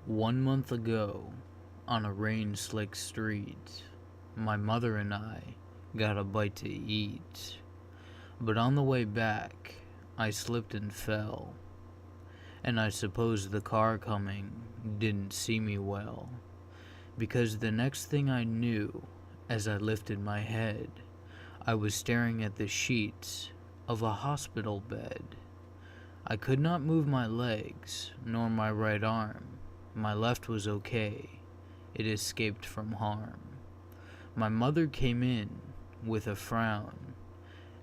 1 month ago, on a rain-slick street, my mother and I got a bite to eat. But on the way back, I slipped and fell. And I suppose the car coming didn't see me well, because the next thing I knew, as I lifted my head, I was staring at the sheets of a hospital bed. I could not move my legs, nor my right arm. My left was okay. It escaped from harm. My mother came in with a frown,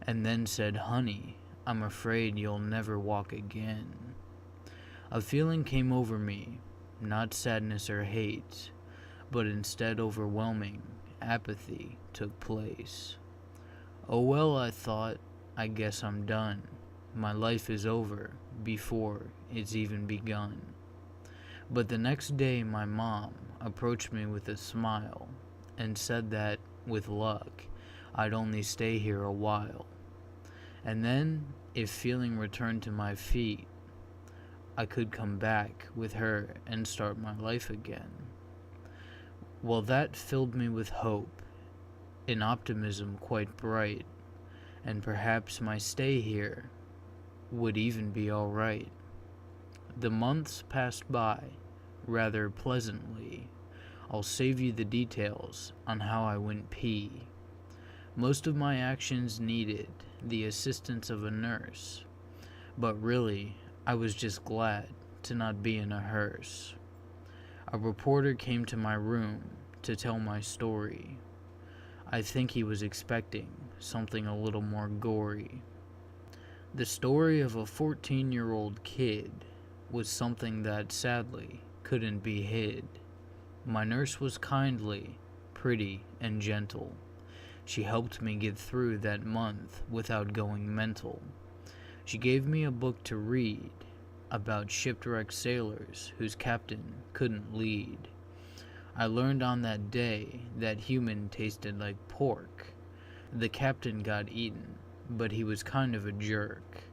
and then said, "Honey, I'm afraid you'll never walk again." A feeling came over me, not sadness or hate, but instead overwhelming apathy took place. Oh well, I thought, I guess I'm done. My life is over before it's even begun. But the next day my mom approached me with a smile and said that, with luck, I'd only stay here a while. And then, if feeling returned to my feet, I could come back with her and start my life again. Well, that filled me with hope, an optimism quite bright, and perhaps my stay here would even be alright. The months passed by rather pleasantly. I'll save you the details on how I went pee. Most of my actions needed the assistance of a nurse, but really, I was just glad to not be in a hearse. A reporter came to my room to tell my story. I think he was expecting something a little more gory. The story of a 14-year-old kid was something that sadly couldn't be hid. My nurse was kindly, pretty, and gentle. She helped me get through that month without going mental. She gave me a book to read about shipwrecked sailors whose captain couldn't lead. I learned on that day that human tasted like pork. The captain got eaten, but he was kind of a jerk.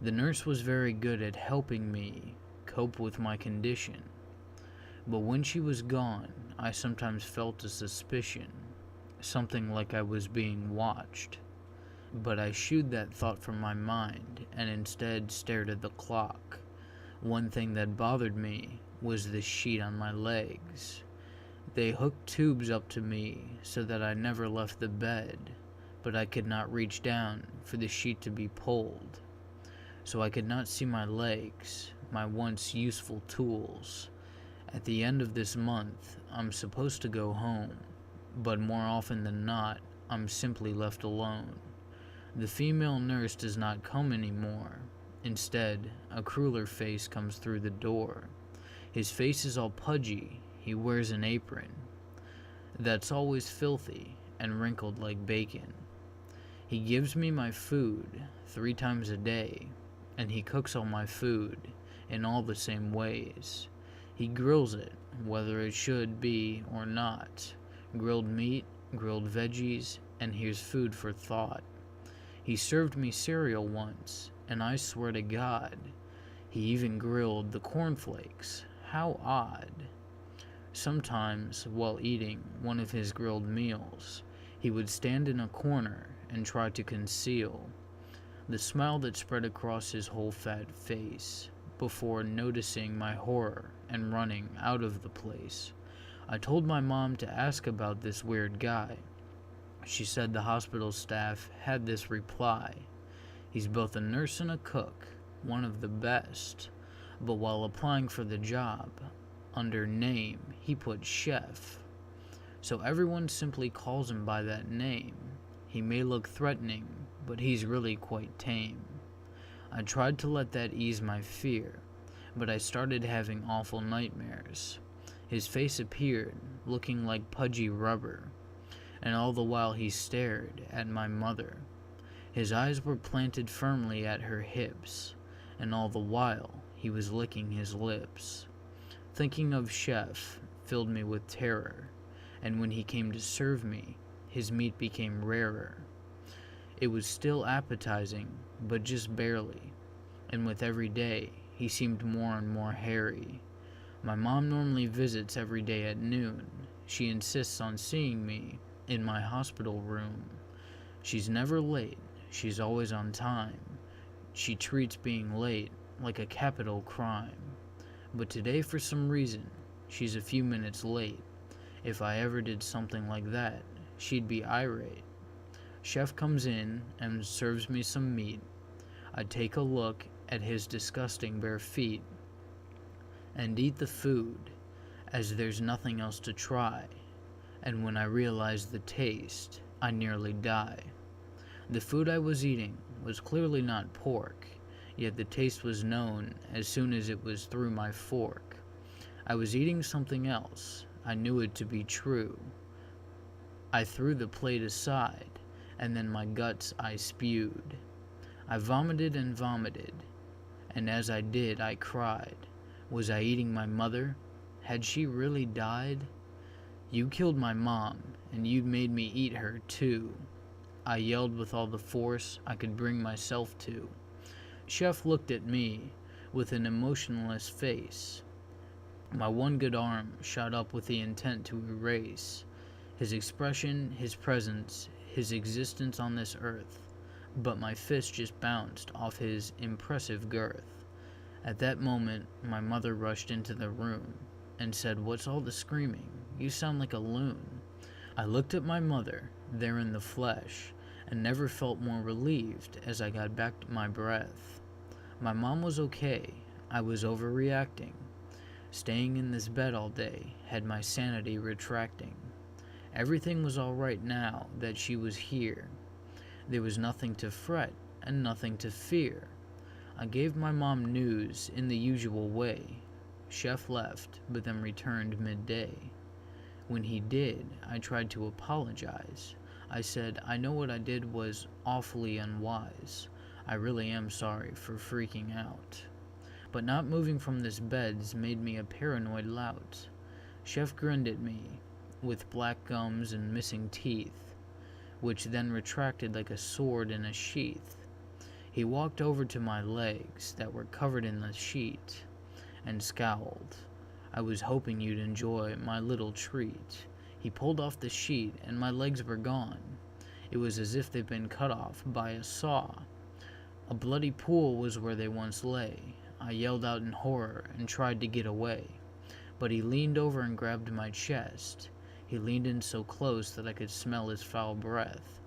The nurse was very good at helping me cope with my condition. But when she was gone, I sometimes felt a suspicion, something like I was being watched. But I shooed that thought from my mind and instead stared at the clock. One thing that bothered me was the sheet on my legs. They hooked tubes up to me so that I never left the bed, but I could not reach down for the sheet to be pulled. So I could not see my legs, my once useful tools. At the end of this month, I'm supposed to go home, but more often than not, I'm simply left alone. The female nurse does not come anymore. Instead, a crueler face comes through the door. His face is all pudgy. He wears an apron that's always filthy and wrinkled like bacon. He gives me my food 3 times a day, and he cooks all my food in all the same ways. He grills it, whether it should be or not. Grilled meat, grilled veggies, and here's food for thought. He served me cereal once, and I swear to God, he even grilled the cornflakes. How odd. Sometimes, while eating one of his grilled meals, he would stand in a corner and try to conceal the smile that spread across his whole fat face before noticing my horror and running out of the place. I told my mom to ask about this weird guy. She said the hospital staff had this reply: "He's both a nurse and a cook, one of the best, but while applying for the job, under name, he put chef. So everyone simply calls him by that name. He may look threatening, but he's really quite tame." I tried to let that ease my fear, but I started having awful nightmares. His face appeared, looking like pudgy rubber, and all the while he stared at my mother. His eyes were planted firmly at her hips, and all the while he was licking his lips. Thinking of Chef filled me with terror, and when he came to serve me, his meat became rarer. It was still appetizing, but just barely, and with every day he seemed more and more hairy. My mom normally visits every day at noon. She insists on seeing me in my hospital room. She's never late. She's always on time. She treats being late like a capital crime. But today, for some reason, she's a few minutes late. If I ever did something like that, she'd be irate. Chef comes in and serves me some meat. I take a look at his disgusting bare feet and eat the food as there's nothing else to try. And when I realize the taste, I nearly die. The food I was eating was clearly not pork, yet the taste was known as soon as it was through my fork. I was eating something else. I knew it to be true. I threw the plate aside, and then my guts I spewed. I vomited and vomited, and as I did, I cried. Was I eating my mother? Had she really died? You killed my mom, and you made me eat her too. I yelled with all the force I could bring myself to. Chef looked at me with an emotionless face. My one good arm shot up with the intent to erase his expression, his presence, his existence on this earth, but my fist just bounced off his impressive girth. At that moment, my mother rushed into the room and said, "What's all the screaming? You sound like a loon." I looked at my mother, there in the flesh, and never felt more relieved as I got back to my breath. My mom was okay. I was overreacting. Staying in this bed all day had my sanity retracting. Everything was all right now that she was here. There was nothing to fret and nothing to fear. I gave my mom news in the usual way. Chef left, but then returned midday. When he did, I tried to apologize. I said, "I know what I did was awfully unwise. I really am sorry for freaking out. But not moving from this bed's made me a paranoid lout." Chef grinned at me, with black gums and missing teeth, which then retracted like a sword in a sheath. He walked over to my legs that were covered in the sheet and scowled. "I was hoping you'd enjoy my little treat." He pulled off the sheet and my legs were gone. It was as if they'd been cut off by a saw. A bloody pool was where they once lay. I yelled out in horror and tried to get away, but he leaned over and grabbed my chest. He leaned in so close that I could smell his foul breath.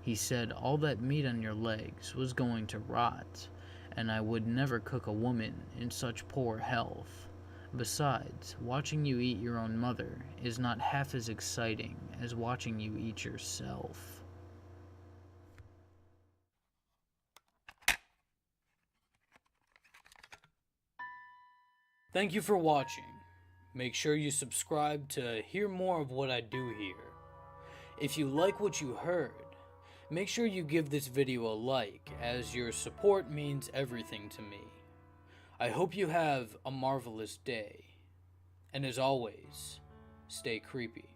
He said all that meat on your legs was going to rot, and I would never cook a woman in such poor health. Besides, watching you eat your own mother is not half as exciting as watching you eat yourself. Thank you for watching. Make sure you subscribe to hear more of what I do here. If you like what you heard, make sure you give this video a like, as your support means everything to me. I hope you have a marvelous day. And as always, stay creepy.